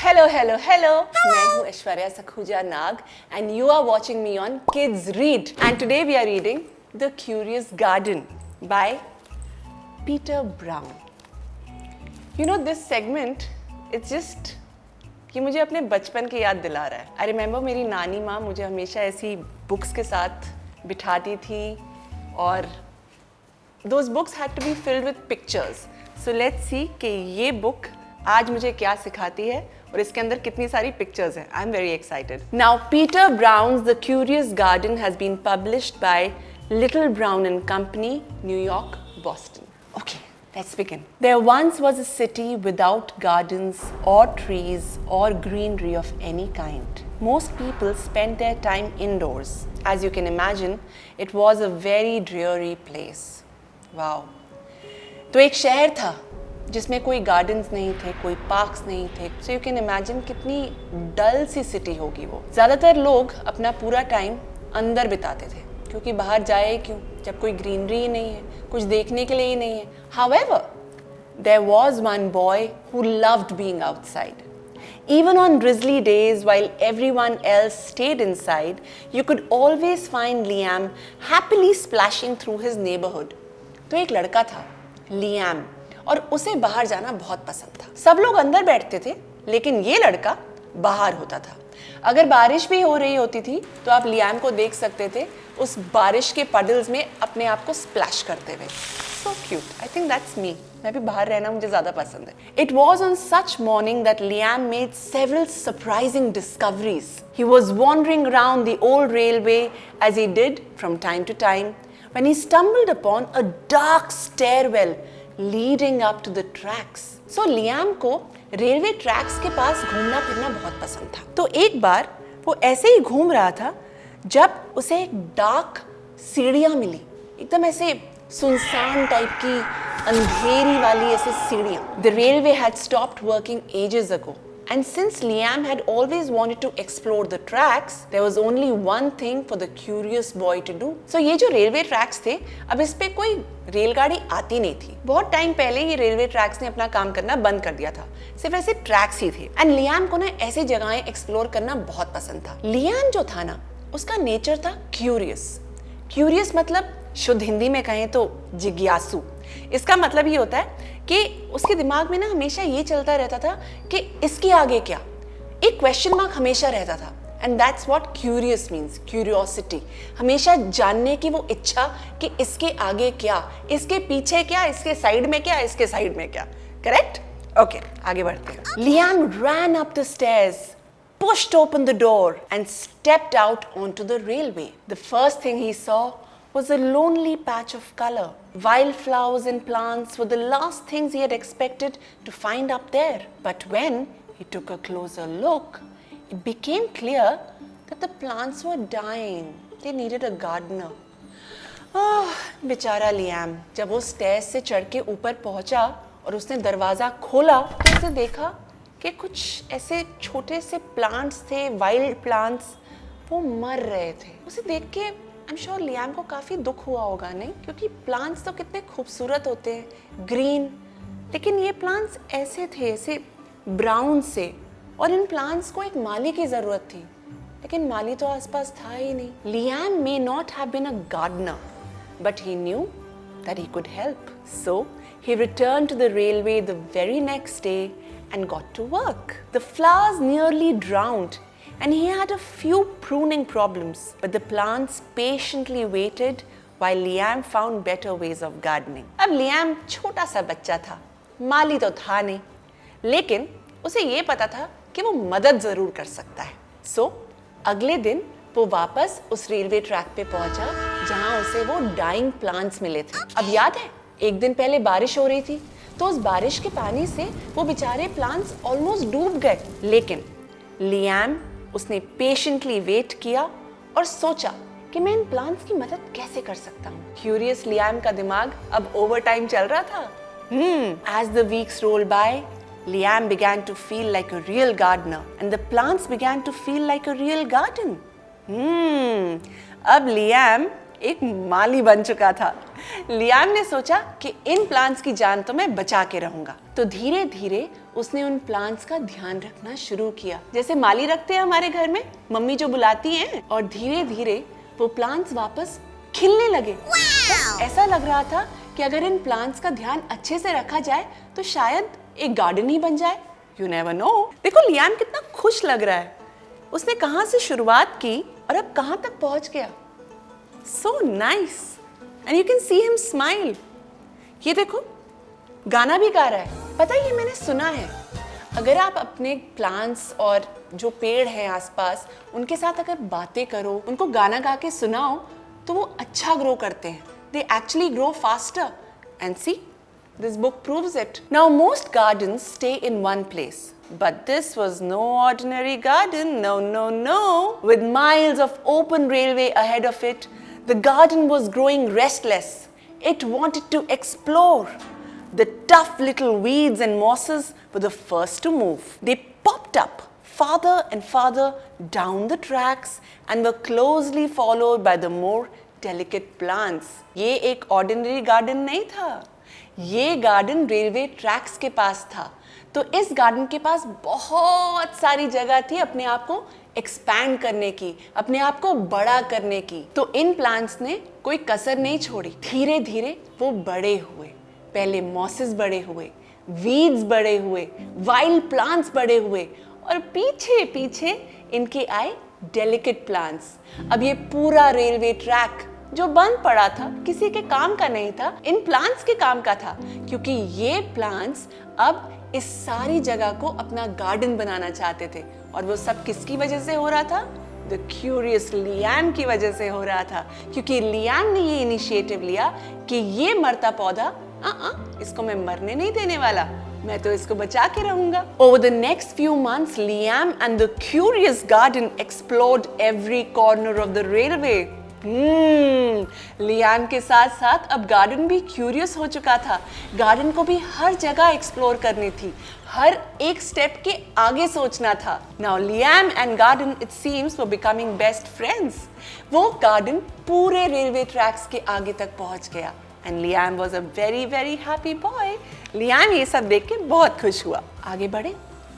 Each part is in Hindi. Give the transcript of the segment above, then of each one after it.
Hello, hello, hello. मैं हूँ ऐश्वर्या सखुजा नाग and you are watching me on Kids Read. And today we are reading The Curious Garden by Peter Brown. You know this segment, it's just कि मुझे अपने बचपन की याद दिला रहा है. I remember मेरी नानी माँ मुझे हमेशा ऐसी बुक्स के साथ बिठाती थी और those books had to be filled with pictures. So let's see कि ये book आज मुझे क्या सिखाती है और इसके अंदर कितनी सारी पिक्चर्स हैं. I am very excited. Now Peter Brown's the curious garden has been published by Little Brown and company, New York, Boston. Okay, let's begin. There once was a city without gardens or trees or greenery of any kind. Most people spent their time indoors. As you can imagine, it was a very dreary place. Wow. तो एक शहर था जिसमें कोई गार्डन्स नहीं थे, कोई पार्क्स नहीं थे. सो यू कैन इमेजिन कितनी डल सी सिटी होगी वो. ज़्यादातर लोग अपना पूरा टाइम अंदर बिताते थे क्योंकि बाहर जाए क्यों जब कोई ग्रीनरी ही नहीं है, कुछ देखने के लिए ही नहीं है. However, there was one boy who loved being outside. Even on drizzly days while everyone else stayed inside, you could always find Liam happily splashing through his neighborhood. तो एक लड़का था, लियाम, और उसे बाहर जाना बहुत पसंद था. सब लोग अंदर बैठते थे लेकिन ये लड़का बाहर होता था. अगर बारिश भी हो रही होती थी तो आप लियाम को देख सकते थे उस बारिश के पडल्स में अपने आप को स्प्लैश करते हुए. So cute. I think that's me. मैं भी बाहर रहना मुझे ज़्यादा पसंद है. It was on such morning that Liam made several surprising discoveries. He was wandering around the old railway as he did from time to time when he stumbled upon a dark stairwell leading up to the tracks. So Liam को रेलवे ट्रैक्स के पास घूमना फिरना बहुत पसंद था. तो एक बार वो ऐसे ही घूम रहा था जब उसे एक डार्क सीढ़ियाँ मिली, एकदम ऐसे सुनसान टाइप की अंधेरी वाली ऐसे सीढ़ियाँ. The railway had stopped working ages ago. And since Liam had always wanted to explore the tracks, there was only one thing for the curious boy to do. So ये जो रेलवे ट्रैक्स थे, अब इस पे कोई रेलगाड़ी आती नहीं थी. बहुत टाइम पहले ये रेलवे ट्रैक्स ने अपना काम करना बंद कर दिया था. सिर्फ ऐसे ट्रैक्स ही थे. एंड लियाम को ना ऐसी जगहें एक्सप्लोर करना बहुत पसंद था. लियाम जो था ना, उसका नेचर था क्यूरियस. क्यूरियस मतलब शुद्ध हिंदी में कहें तो जिज्ञासु. इसका मतलब ये होता है कि उसके दिमाग में ना हमेशा ये चलता रहता था कि इसके आगे क्या, एक क्वेश्चन मार्क हमेशा रहता था. And that's what curious means, curiosity. हमेशा जानने की वो इच्छा कि इसके आगे क्या, इसके पीछे क्या, इसके साइड में क्या, इसके साइड में क्या. करेक्ट? ओके, आगे बढ़ते हैं. Liam ran up the stairs, pushed open the door and stepped out onto the railway. The first thing he saw was a lonely patch of color. Wildflowers and plants were the last things he had expected to find up there. But when he took a closer look, it became clear that the plants were dying. They needed a gardener. बेचारा लियाम जब वो स्टेयर्स से चढ़ के ऊपर पहुंचा और उसने दरवाजा खोला तो उसे देखा कि कुछ ऐसे छोटे से प्लांट्स थे, वाइल्ड प्लांट्स, वो मर रहे थे. उसे देख के आई एम श्योर लियाम को काफ़ी दुख हुआ होगा, नहीं? क्योंकि प्लांट्स तो कितने खूबसूरत होते हैं, ग्रीन, लेकिन ये प्लांट्स ऐसे थे, ऐसे ब्राउन से. और इन प्लांट्स को एक माली की ज़रूरत थी, लेकिन माली तो आसपास था ही नहीं. Liam may not have been a gardener, but he knew that he could help. So he returned to the railway the very next day and got to work. The flowers nearly drowned and he had a few pruning problems, but the plants patiently waited while Liam found better ways of gardening. अब लियाम छोटा सा बच्चा था, माली तो था नहीं, लेकिन उसे ये पता था कि वो मदद जरूर कर सकता है. सो अगले दिन वो वापस उस रेलवे ट्रैक पे पहुंचा जहां उसे वो डाइंग प्लांट्स मिले थे. अब याद है, एक दिन पहले बारिश हो रही थी तो उस बारिश के पानी से वो बेचारे प्लांट्स ऑलमोस्ट डूब गए. लेकिन लियाम, उसने पेशेंटली वेट किया और सोचा कि मैं इन प्लांट्स की मदद कैसे कर सकता हूँ. क्यूरियस लियाम का दिमाग अब ओवर टाइम चल रहा था. As the weeks rolled by, Liam began to feel like a real gardener and the plants began to feel like a real garden. अब लियाम एक माली बन चुका था. लियाम ने सोचा कि इन प्लांट्स की जान तो मैं बचा के रहूंगा. तो धीरे धीरे उसने उन प्लांट्स का ध्यान रखना शुरू किया, जैसे माली रखते हैं हमारे घर में, मम्मी जो बुलाती हैं। और धीरे धीरे वो प्लांट्स वापस खिलने लगे। बस ऐसा लग रहा था कि अगर इन प्लांट्स का ध्यान अच्छे से रखा जाए तो शायद एक गार्डन ही बन जाए। You never know. देखो लियाम कितना खुश लग रहा है। उसने कहाँ से शुरुआत की और अब कहाँ तक पहुंच गया। So nice and you can see him smile. ये देखो गाना भी गा रहा है। पता है ये मैंने सुना है, अगर आप अपने प्लांट्स और जो पेड़ हैं आसपास उनके साथ अगर बातें करो, उनको गाना गा के सुनाओ तो वो अच्छा ग्रो करते हैं। They actually grow faster. And see, this book proves it. Now most gardens stay in one place. But this was no ordinary garden. No, no, no. With miles of open railway ahead of it, the garden was growing restless. It wanted to explore. The tough little weeds and mosses were the first to move. They popped up farther and farther down the tracks and were closely followed by the more delicate plants. ये एक ordinary garden नहीं था, ये गार्डन रेलवे ट्रैक्स के पास था। तो इस गार्डन के पास बहुत सारी जगह थी अपने आप को एक्सपैंड करने की, अपने आप को बड़ा करने की। तो इन प्लांट्स ने कोई कसर नहीं छोड़ी। धीरे धीरे वो बड़े हुए। पहले मॉसेस बड़े हुए, वीड्स बड़े हुए, वाइल्ड प्लांट्स बड़े हुए और पीछे पीछे इनके आए डेलिकेट प्लांट्स। अब ये पूरा रेलवे ट्रैक जो बंद पड़ा था किसी के काम का नहीं था, इन प्लांट्स के काम का था, क्योंकि ये प्लांट्स अब इस सारी जगह को अपना गार्डन बनाना चाहते थे। और वो सब किसकी वजह से हो रहा था? द क्यूरियस लियाम की वजह से हो रहा था, क्योंकि लियाम ने ये इनिशिएटिव लिया कि ये मरता पौधा इसको मैं मरने नहीं देने वाला, मैं तो इसको बचा के रहूंगा। Over the next few months, Liam and the curious garden explored every corner of the railway. Liam के साथ साथ अब गार्डन भी क्यूरियस हो चुका था। गार्डन को भी हर जगह एक्सप्लोर करनी थी, हर एक स्टेप के आगे सोचना था। Now Liam and garden it seems were becoming best friends. वो गार्डन पूरे रेलवे ट्रैक्स के आगे तक पहुंच गया। And Liam was a very very happy boy. Liam ये सब देख के बहुत खुश हुआ। आगे बढ़े।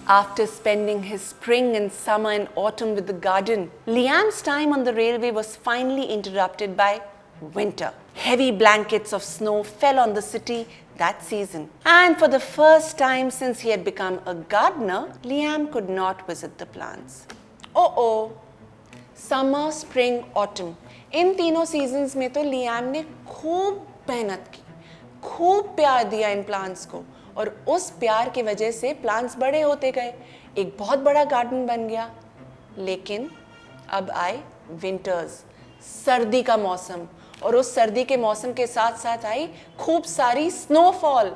After spending his spring and summer and autumn with the garden, Liam's time on the railway was finally interrupted by winter. Heavy blankets of snow fell on the city that season. And for the first time since he had become a gardener, Liam could not visit the plants. Oh. Summer, spring, autumn. इन तीनों सीजन्स में तो लियाम ने खूब मेहनत की, खूब प्यार दिया इन प्लांट्स को, और उस प्यार की वजह से प्लांट्स बड़े होते गए, एक बहुत बड़ा गार्डन बन गया। लेकिन अब आए विंटर्स, सर्दी का मौसम, और उस सर्दी के मौसम के साथ साथ आई खूब सारी स्नोफॉल।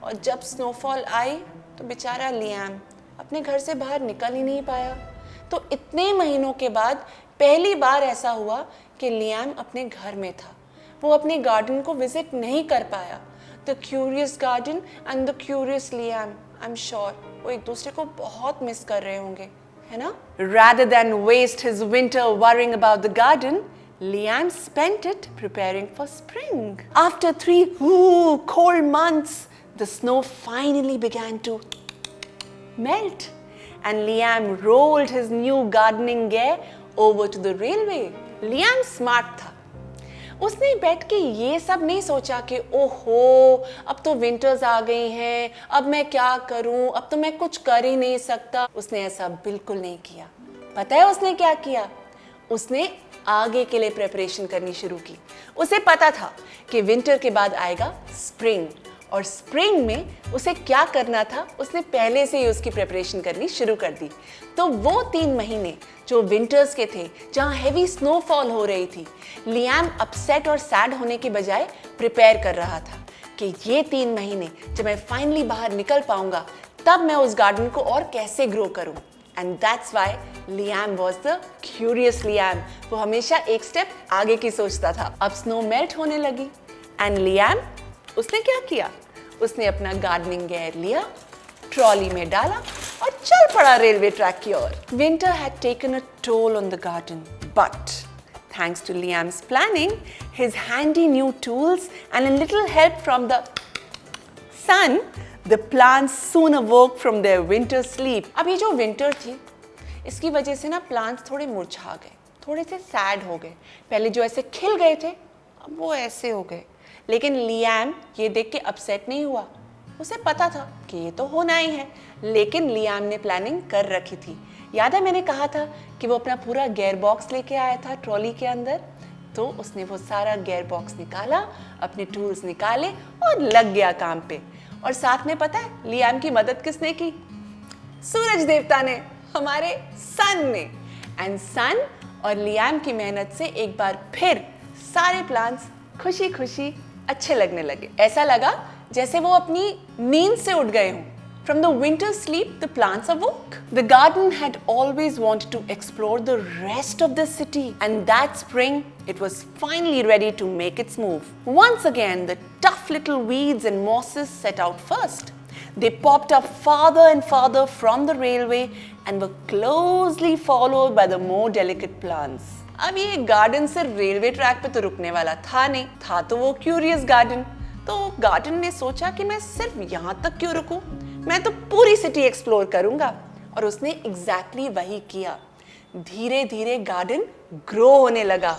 और जब स्नोफॉल आई तो बेचारा लियाम अपने घर से बाहर निकल ही नहीं पाया। तो इतने महीनों के बाद पहली बार ऐसा हुआ कि लियाम अपने घर में था, वो अपने गार्डन को विजिट नहीं कर पाया। The curious garden and the curious Liam, I am sure वो एक दूसरे को बहुत मिस कर रहे होंगे, है ना? Rather than waste his winter worrying about the garden, Liam spent it preparing for spring. After 3 cold months, the snow finally began to melt, and Liam rolled his new gardening gear over to the railway. Liam smart था। उसने बैठ के ये सब नहीं सोचा कि ओहो अब तो विंटर्स आ गई हैं, अब मैं क्या करूं, अब तो मैं कुछ कर ही नहीं सकता। उसने ऐसा बिल्कुल नहीं किया। पता है उसने क्या किया? उसने आगे के लिए प्रिपरेशन करनी शुरू की। उसे पता था कि विंटर के बाद आएगा स्प्रिंग, और स्प्रिंग में उसे क्या करना था उसने पहले से ही उसकी प्रिपरेशन करनी शुरू कर दी। तो वो 3 महीने जो विंटर्स के थे, जहाँ हेवी स्नोफॉल हो रही थी, लियाम अपसेट और सैड होने की बजाय प्रिपेयर कर रहा था कि ये 3 महीने जब मैं फाइनली बाहर निकल पाऊंगा तब मैं उस गार्डन को और कैसे ग्रो करूं। And that's why Liam was the curious Liam. वो हमेशा एक स्टेप आगे की सोचता था। अब स्नो मेल्ट होने लगी एंड लियाम उसने क्या किया? उसने अपना गार्डनिंग गियर लिया, ट्रॉली में डाला और चल पड़ा रेलवे ट्रैक की ओर। Winter had taken a toll on the garden, but thanks to Liam's planning, his handy new tools and a little help from the sun, The plants soon awoke from their winter sleep. अब ये जो winter थी, इसकी वजह से ना plants थोड़े मुरझा गए, थोड़े से sad हो गए. पहले जो ऐसे खिल गए थे, अब वो ऐसे हो गए. लेकिन लियाम ये देख के upset नहीं हुआ. उसे पता था कि ये तो होना ही है, लेकिन लियाम ने प्लानिंग कर रखी थी. याद है मैंने कहा था कि वो अपना पूरा गेयर बॉक्स लेके आया था ट्रॉली के अंदर. तो उसने वो सारा गेयर बॉक्स निकाला, अपने टूल्स निकाले और लग गया काम पे. और साथ में पता है लियाम की मदद किसने की? सूरज देवता ने, हमारे सन ने. एंड सन और लियाम की मेहनत से एक बार फिर सारे प्लांट्स खुशी खुशी अच्छे लगने लगे. ऐसा लगा जैसे वो अपनी नींद से उठ गए हों. From the winter sleep, the plants awoke. The garden had always wanted to explore the rest of the city, and that spring, it was finally ready to make its move. Once again, the tough little weeds and mosses set out first. They popped up farther and farther from the railway and were closely followed by the more delicate plants. अब ये गार्डन सिर्फ रेलवे ट्रैक पे तो रुकने वाला था नहीं, था तो वो क्यूरियस गार्डन. तो गार्डन ने सोचा कि मैं सिर्फ यहाँ तक क्यों रुकूं? मैं तो पूरी सिटी एक्सप्लोर करूंगा. और उसने एग्जैक्टली वही किया. धीरे धीरे गार्डन ग्रो होने लगा.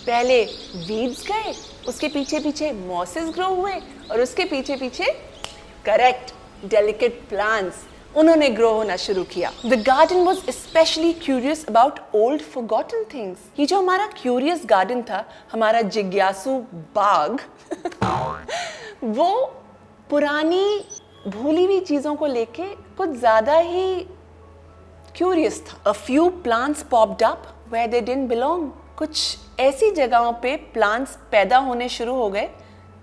पहले वीड्स गए, उसके पीछे पीछे मॉसेस ग्रो हुए और उसके पीछे पीछे करेक्ट डेलिकेट प्लांट्स उन्होंने ग्रो होना शुरू किया. The garden was specially curious about old forgotten things. ये जो हमारा क्यूरियस गार्डन था, हमारा जिज्ञासु बाग वो पुरानी भूली हुई चीजों को लेके कुछ ज्यादा ही क्यूरियस था. A few plants popped up where they didn't belong. कुछ ऐसी जगहों पे प्लांट्स पैदा होने शुरू हो गए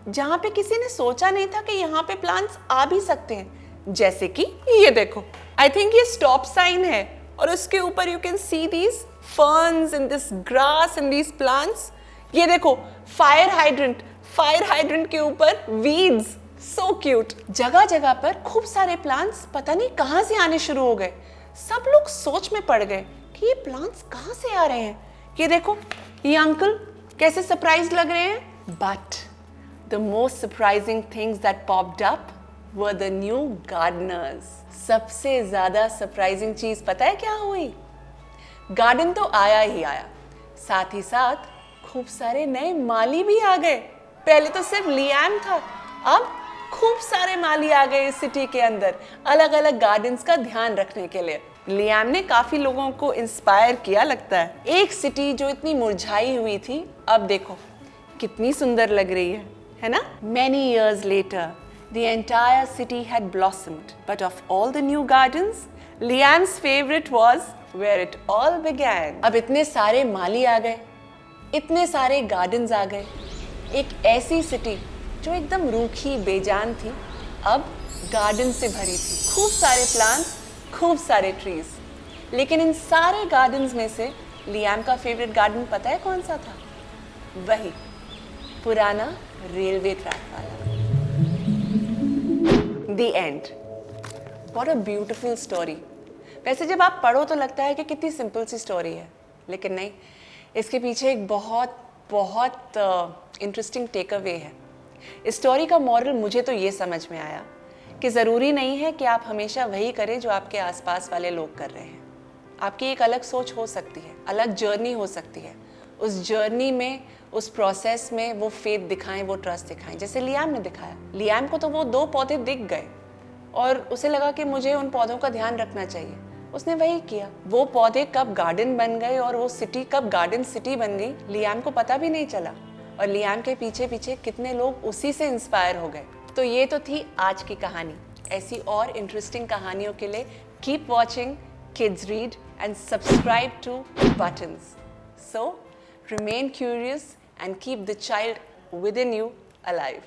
जहां पे किसी ने सोचा नहीं था कि यहाँ पे प्लांट्स आ भी सकते हैं. जैसे कि ये देखो, आई थिंक ये स्टॉप साइन है और उसके ऊपर you can see these ferns and this grass and these plants. ये देखो फायर हाइड्रेंट के ऊपर weeds. So cute. जगह जगह पर खूब सारे प्लांट्स पता नहीं कहां से आने शुरू हो गए. सब लोग सोच में पड़ गए कि ये प्लांट्स कहां से आ रहे हैं. ये देखो, ये अंकल कैसे सरप्राइज लग रहे हैं. But the most surprising things that popped up were the new Gardner's. सबसे ज्यादा सरप्राइजिंग चीज पता है क्या हुई? गार्डन तो आया ही आया, साथ ही साथ खूब सारे नए माली भी आ गए. पहले तो सिर्फ लियाम था, अब खूब सारे माली आ गए इस सिटी के अंदर अलग अलग गार्डन्स का ध्यान रखने के लिए. लियाम ने काफी लोगों को इंस्पायर किया लगता है. एक सिटी जो इतनी मुरझाई हुई थी, अब देखो कितनी सुंदर लग रही है ना? Many years later, the entire city had blossomed, but of all the new gardens, Liam's favorite was where it all began. अब इतने सारे माली आ गए, इतने सारे गार्डन्स आ गए. एक ऐसी सिटी जो एकदम रूखी बेजान थी, अब गार्डन से भरी थी. खूब सारे प्लांट्स, खूब सारे ट्रीज. लेकिन इन सारे गार्डन्स में से लियाम का फेवरेट गार्डन पता है कौन सा था? वही पुराना रेलवे ट्रैक वाला. The end. What a beautiful story. वैसे जब आप पढ़ो तो लगता है कि कितनी सिंपल सी स्टोरी है, लेकिन नहीं, इसके पीछे एक बहुत बहुत इंटरेस्टिंग टेक अवे है. इस स्टोरी का मॉरल मुझे तो ये समझ में आया कि ज़रूरी नहीं है कि आप हमेशा वही करें जो आपके आसपास वाले लोग कर रहे हैं. आपकी एक अलग सोच हो सकती है, अलग जर्नी हो सकती है. उस जर्नी में, उस प्रोसेस में वो फेथ दिखाएं, वो ट्रस्ट दिखाएं, जैसे लियाम ने दिखाया. लियाम को तो वो 2 पौधे दिख गए और उसे लगा कि मुझे उन पौधों का ध्यान रखना चाहिए. उसने वही किया. वो पौधे कब गार्डन बन गए और वो सिटी कब गार्डन सिटी बन गई, लियाम को पता भी नहीं चला. और लियाम के पीछे पीछे कितने लोग उसी से इंस्पायर हो गए. तो ये तो थी आज की कहानी. ऐसी और इंटरेस्टिंग कहानियों के लिए keep watching kids read and subscribe two buttons. So remain curious and keep the child with in you alive.